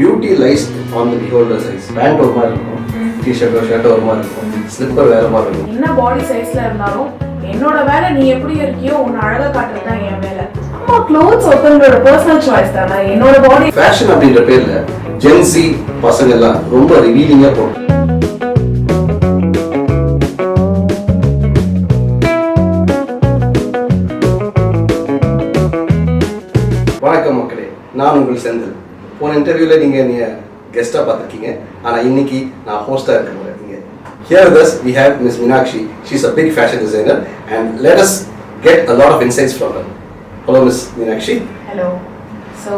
Beauty lies on the beholder's eyes. Pant ஒரு மாதிரி இருக்கும், t-shirt or shirt ஒரு மாதிரி இருக்கும், slipper வேற மாதிரி இருக்கும். என்ன பாடி சைஸ்ல இருந்தாலும் என்னோட வேலை நீ எப்படி இருக்கியோ உன்னை அழகா காட்டுறது தான் என் வேலை. அம்மா க்ளோத்ஸ் ஒருத்தங்களோட பர்சனல் சாய்ஸ் தானே. என்னோட பாடி ஃபேஷன் அப்படின்ற பேர்ல ஜென்சி பசங்க எல்லாம் ரொம்ப ரிவீலிங்கா போடும். வணக்கம் மக்களே, நான் உங்கள் செந்தில். போன இன்டர்வியூல நீங்க கெஸ்டா பார்த்திருக்கீங்க, ஆனா இன்னைக்கு நான் ஹோஸ்டா இருக்க போறேன். Here with us we have Ms. Meenakshi. She's a big fashion designer and let us get a lot of insights from her. Hello Ms. Meenakshi. Hello. So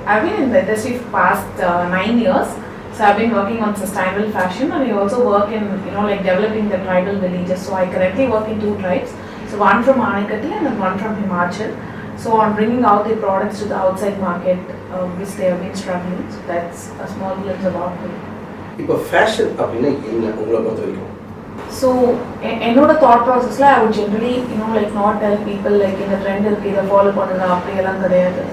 I've been in the industry for past 9 years. So I've been working on sustainable fashion and I also work in like developing the tribal villages. So I currently work in 2 tribes. So one from Anekati and then one from Himachal. So on bringing out the products to the outside market, which they have been struggling. So that's a small glimpse about me. இப்போ fashion அப்படின்னா என்ன உங்களை பொறுத்த வரைக்கும்? So என்னோட thought processல I would generally like not tell people like இந்த trend இருக்கு இதை ஃபாலோ பண்ணுங்க அப்படியெல்லாம் கிடையாது.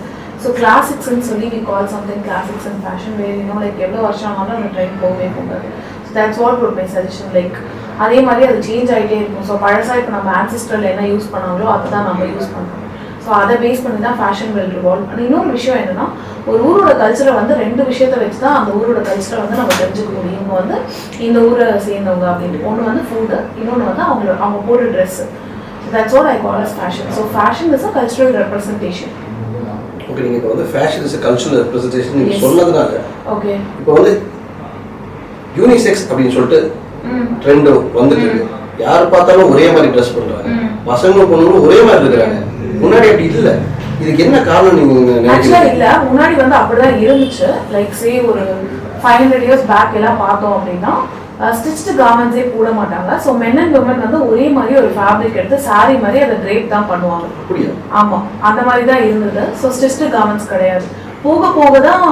So classics ன்னு சொல்லி we call something classics in fashion where like எவ்வளோ வருஷம் ஆனாலும் அந்த ட்ரெண்ட் போகவே போகாது. So that's what would be suggestion. Like அதே மாதிரி அது சேஞ்ச் ஆகிட்டே இருக்கும். ஸோ பழசா இப்போ நம்ம ஆன்சிஸ்டரில் என்ன யூஸ் பண்ணாங்களோ அதுதான் நம்ம யூஸ் பண்ணுறோம். ஸோ அதை பேஸ் பண்ணி தான் ஃபேஷன் வில் ரிவால்வ். ஆனால் இன்னொரு விஷயம் என்னன்னா, ஒரு ஊரோட கல்ச்சரை வந்து 2 விஷயத்தை வச்சு தான் அந்த ஊரோட கல்ச்சரை வந்து நம்ம தெரிஞ்சுக்க முடியும். இவங்க வந்து இந்த ஊரை சேர்ந்தவங்க அப்படின்ட்டு. ஒன்று வந்து ஃபுட்டு, இன்னொன்று வந்து அவங்க போடுற dress. So that's what I call as fashion. So fashion is a cultural representation. Okay, நீங்கள் இப்போ வந்து fashion is a cultural representation நீங்கள் சொன்னதுனால ஓகே இப்போ வந்து யூனிசெக்ஸ் அப்படின்னு சொல்லிட்டு ட்ரெண்ட் வந்துட்டு இருக்கு. யார் பார்த்தாலும் ஒரே மாதிரி ட்ரெஸ் பண்ணுறாங்க, பசங்களும் பொண்ணுங்களும் ஒரே மாதிரி இருக்கிறாங்க. முன்னாடி அப்படி இல்ல. இதுக்கு என்ன காரணம் நீங்க நினைக்கிறீங்க? இல்ல, முன்னாடி வந்து அப்படிதான் இருந்துச்சு. லைக் சே ஒரு 500 இயர்ஸ் பேக் எல்லாம் பார்த்தோம் அப்படின்னா ஸ்டிச்டு கார்மெண்ட்ஸே போட மாட்டாங்க. ஸோ மென் அண்ட் விமன் வந்து ஒரே மாதிரி ஒரு ஃபேப்ரிக் எடுத்து சாரி மாதிரி அதை ட்ரேப் தான் பண்ணுவாங்க. ஆமா, அந்த மாதிரி தான் இருந்தது. ஸோ ஸ்டிச்டு கார்மெண்ட்ஸ் கிடையாது. போக போக தான்,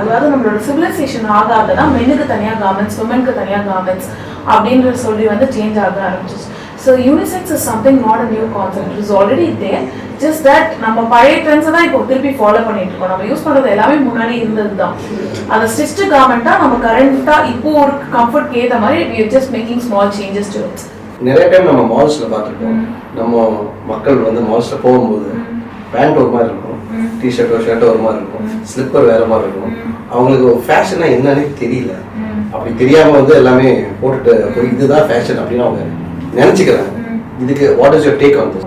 அதாவது நம்மளோட சிவிலைசேஷன் ஆகாதான் மென்னுக்கு தனியாக கார்மெண்ட்ஸ், விமனுக்கு தனியாக கார்மெண்ட்ஸ் அப்படின்ற சொல்லி வந்து சேஞ்ச் ஆக ஆரம்பிச்சிச்சு. So unisex is something not a new concept. It is already there. Just that நம்ம பழைய ட்ரெண்ட்ஸை தான் இப்போ திருப்பி ஃபாலோ பண்ணிட்டு இருக்கோம். நம்ம யூஸ் பண்ணுறது எல்லாமே முன்னாடி இருந்தது தான். அந்த ஸ்டிச்டு கார்மெண்ட்டாக நம்ம கரண்ட்டாக இப்போ ஒரு கம்ஃபர்ட்க்கு ஏற்ற மாதிரி we are just making small changes to it. நிறைய டைம் நம்ம மால்ஸில் பார்த்துருக்கோம். நம்ம மக்கள் வந்து மால்ஸில் போகும்போது பேண்ட் ஒரு மாதிரி இருக்கும், டிஷர்ட்டோ ஷர்ட்டோ ஒரு மாதிரி இருக்கும், ஸ்லிப்பர் வேறு மாதிரி இருக்கும். அவங்களுக்கு ஃபேஷனாக என்னன்னே தெரியல. அப்படி தெரியாமல் வந்து எல்லாமே போட்டுட்டு போய் இதுதான் ஃபேஷன் அப்படின்னு அவங்க நினைச்சுக்கிறாங்க. இதுக்கு what is your take on this?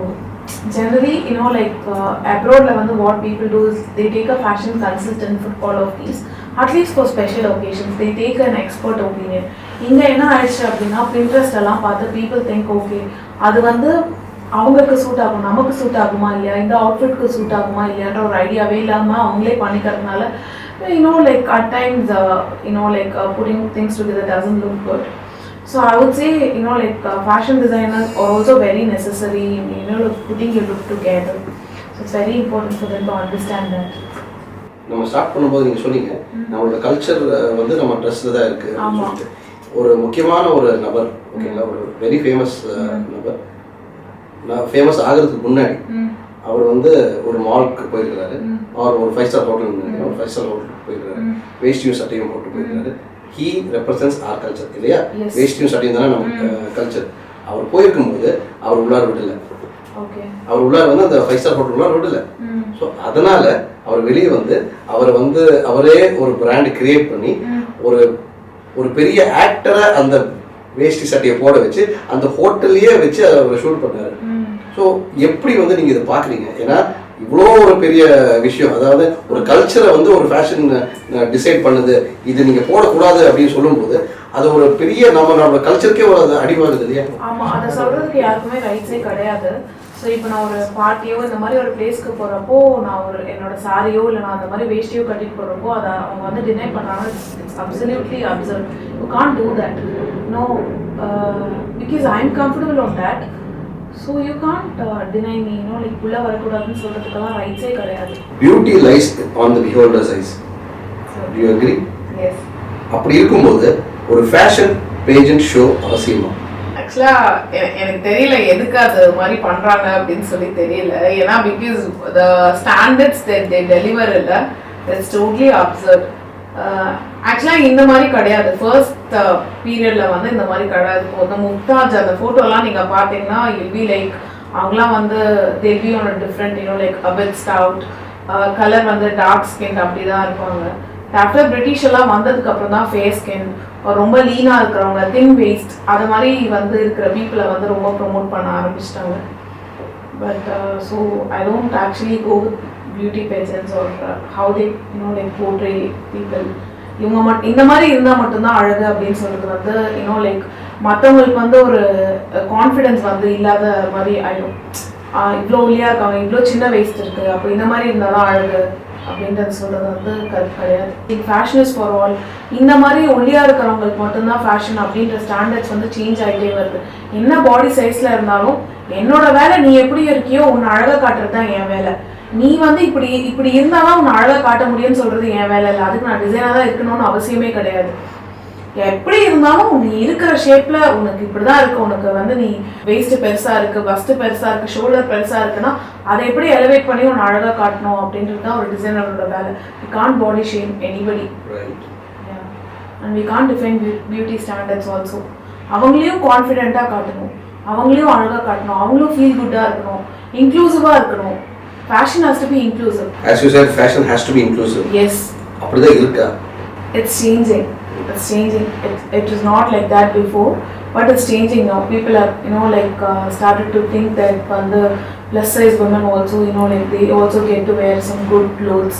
Generally like abroadல வந்து what people do is they take a fashion consultant for all of these, at least for special occasions they take an expert opinion. இங்க என்ன ஆயிடுச்சு அப்படின்னா Pinterest எல்லாம் பார்த்து people think okay அது வந்து அவங்களுக்கு சூட் ஆகும், நமக்கு சூட் ஆகுமா இல்லையா, இந்த அவுட்ஃபிட்க்கு சூட் ஆகுமா இல்லையான்ற ஒரு ஐடியாவே இல்லாமல் அவங்களே பண்ணிக்கிறதுனால like at times like putting things together doesn't look good. So I would say like fashion designers are also very necessary in putting your look together. So it's very important for them to understand that. நம்ம start பண்ணும்போது நீங்க சொன்னீங்க நம்மளோட culture வந்து நம்ம ட்ரெஸ்ல தான் இருக்கு. ஒரு முக்கியமான ஒரு நபர், ஓகேங்களா, ஒரு வெரி ஃபேமஸ் நபர், நான் ஃபேமஸ் ஆகிறதுக்கு முன்னாடி அவர் வந்து ஒரு மால்க்கு போயிருக்கிறாரு. அவர் ஒரு 5 ஸ்டார் ஹோட்டல், ஒரு 5 ஸ்டார் ஹோட்டலுக்கு போயிருக்கிறாரு. வேஷ்டியும் சட்டையும் போட்டு போயிருக்கிறாரு. He represents our culture, இல்லையா? வேஷ்டியும் சட்டையும் தானே நம்ம கல்ச்சர். அவர் போயிருக்கும்போது அவர் உள்ளார விடல. அவர் உள்ளார வந்து அந்த 5 ஸ்டார் ஹோட்டல் உள்ளார விடல. ஸோ அதனால அவர் வெளியே வந்து அவரே ஒரு பிராண்ட் கிரியேட் பண்ணி ஒரு பெரிய ஆக்டரை அந்த வேஷ்டி சட்டையை போட வச்சு அந்த ஹோட்டல்லையே வச்சு அவர் ஷூட் பண்ணாரு. ஸோ எப்படி வந்து நீங்கள் இதை பார்க்குறீங்க? ஏன்னா இவ்வளோ ஒரு பெரிய விஷயம், அதாவது ஒரு கல்ச்சரை வந்து ஒரு ஃபேஷன் டிசைட் பண்ணுது, இது நீங்கள் போடக்கூடாது அப்படின்னு சொல்லும்போது அது ஒரு பெரிய நம்மளோட கல்ச்சருக்கே ஒரு அது அடிவாகுது இல்லையா? ஆமாம், அதை சொல்கிறதுக்கு யாருக்குமே ரைட்ஸே கிடையாது. ஸோ இப்போ நான் ஒரு பார்ட்டியோ இந்த மாதிரி ஒரு பிளேஸ்க்கு போகிறப்போ நான் என்னோட சாரியோ இல்லை நான் அந்த மாதிரி வேஷ்டியோ கட்டிட்டு போகிறப்போ அதை அவங்க வந்து டினை பண்ணுறாங்க. It's absolutely observe. You can't do that. No, because I am comfortable on that. So you can't deny me, like உள்ள வரக்கூடாதுன்னு சொல்றதுக்கெல்லாம் ரைட்ஸே கிடையாது. Beauty lies on the beholder's eyes. Do you agree? Yes. அப்படி இருக்கும்போது ஒரு ஃபேஷன் பேஜெண்ட் ஷோ அவசியமா? ஆக்சுவலா எனக்கு தெரியல எதுக்கு அது மாதிரி பண்றாங்க அப்படின்னு சொல்லி தெரியல. ஏன்னா because the standards that they deliver இல்ல, it's totally absurd. ஆக்சுவலாக இந்த மாதிரி கிடையாது. ஃபர்ஸ்ட் பீரியடில் வந்து இந்த மாதிரி கிடையாது. இப்போ மும்தாஜ் அந்த ஃபோட்டோலாம் நீங்கள் பார்த்தீங்கன்னா வில் பி லைக் அவங்களாம் வந்து they be on a different like a bit stout, colour வந்து டார்க் ஸ்கின் அப்படி தான் இருப்பாங்க. ஆஃப்டர் பிரிட்டிஷ் எல்லாம் வந்ததுக்கு அப்புறம் தான் ஃபேஸ் ஸ்கின், ரொம்ப லீனாக இருக்கிறவங்க, தின் வேஸ்ட் அது மாதிரி வந்து இருக்கிற பீப்புளை வந்து ரொம்ப ப்ரொமோட் பண்ண ஆரம்பிச்சிட்டாங்க. But so I don't actually go with beauty pageants or how they like portray people. இவங்க இந்த மாதிரி இருந்தால் மட்டும்தான் அழகு அப்படின்னு சொல்றது வந்து லைக் மற்றவங்களுக்கு வந்து ஒரு கான்ஃபிடென்ஸ் வந்து இல்லாத மாதிரி ஆயிடும். இவ்வளோ ஒல்லியாக இருக்காங்க, இவ்வளோ சின்ன வேஸ்ட் இருக்குது, அப்போ இந்த மாதிரி இருந்தால் தான் அழகு அப்படின்றது சொல்கிறது வந்து கரெக்ட் கிடையாது. Fashion is for all. இந்த மாதிரி ஒல்லியாக இருக்கிறவங்களுக்கு மட்டும்தான் ஃபேஷன் அப்படின்ற ஸ்டாண்டர்ட்ஸ் வந்து சேஞ்ச் ஆகிட்டே வருது. என்ன பாடி சைஸில் இருந்தாலும் என்னோட வேலை நீ எப்படி இருக்கியோ உன்னை அழகாக காட்டுறது தான் என் வேலை. நீ வந்து இப்படி இருந்தால் தான் உன்னை அழகாக காட்ட முடியும்னு சொல்கிறது என் வேலை இல்லை. அதுக்கு நான் டிசைனாக தான் இருக்கணும்னு அவசியமே கிடையாது. எப்படி இருந்தாலும் நீ இருக்கிற ஷேப்ல உனக்கு இப்படிதான் இருக்கு, உனக்கு வந்து நீ வெயிஸ்ட் பெருசா இருக்கு, பஸ்ட் பெருசா இருக்கு, ஷோல்டர் பெருசா இருக்குன்னா அதை எப்படி எலிவேட் பண்ணி உன்னை அழகா காட்டணும் அப்படின்றது தான் ஒரு டிசைனரோட வேலை. We can't body shame anybody and we can't define beauty standards also. அவங்களையும் கான்ஃபிடென்ட்டா காட்டணும், அவங்களையும் அழகா காட்டணும், அவங்களும் ஃபீல் குட்டா இருக்கணும், இன்க்ளூசிவா இருக்கணும். Fashion has to be inclusive. As you said, fashion has to be inclusive. Yes. அப்படிதான் இருக்கா? It's changing. It's changing. It was not like that before, but it's changing now. People are like started to think that the plus size women also like they also get to wear some good clothes.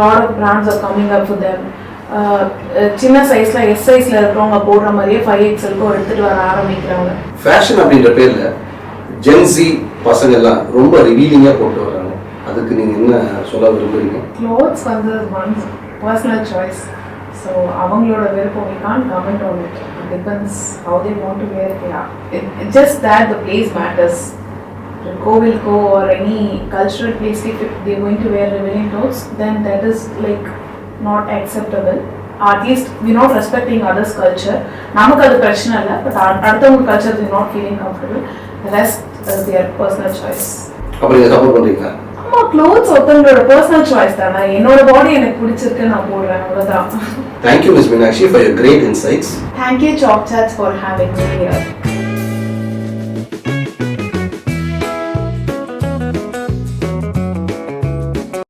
Lot of brands are coming up for them. சின்ன சைஸ்ல S சைஸ்ல இருக்கிறவங்க போடுற மாதிரியே 5XL க்கு எடுத்துட்டு வர ஆரம்பிக்கிறாங்க. ஃபேஷன் அப்படின்ற பேர்ல ஜென்சி பசங்க எல்லாம் ரொம்ப ரிவீலிங்கா போட்டு வராங்க. அதுக்கு நீங்க என்ன சொல்ல விரும்புறீங்க? Clothes வந்து one personal choice. So avangaloda virupam, we can't comment on it. It depends how they want to wear it. It's just that the place matters. Kovilko or any cultural place, if they're going to wear revealing clothes, then that is like not acceptable. At least we're not respecting others' culture. Namakku adu prachana illa, but aduthavanga culture is not feeling comfortable. The rest is their personal choice. அப்ப நீங்க support பண்றீங்களா? Clothes ஒருத்தங்களோட personal choice தானே. என்னோட பாடி எனக்கு பிடிச்சிருக்கு, நான் போடுறேன், அவ்வளவுதான். Thank you, Ms. Meenakshi, for your great insights. Thank you, Chalk Chats, for having me here.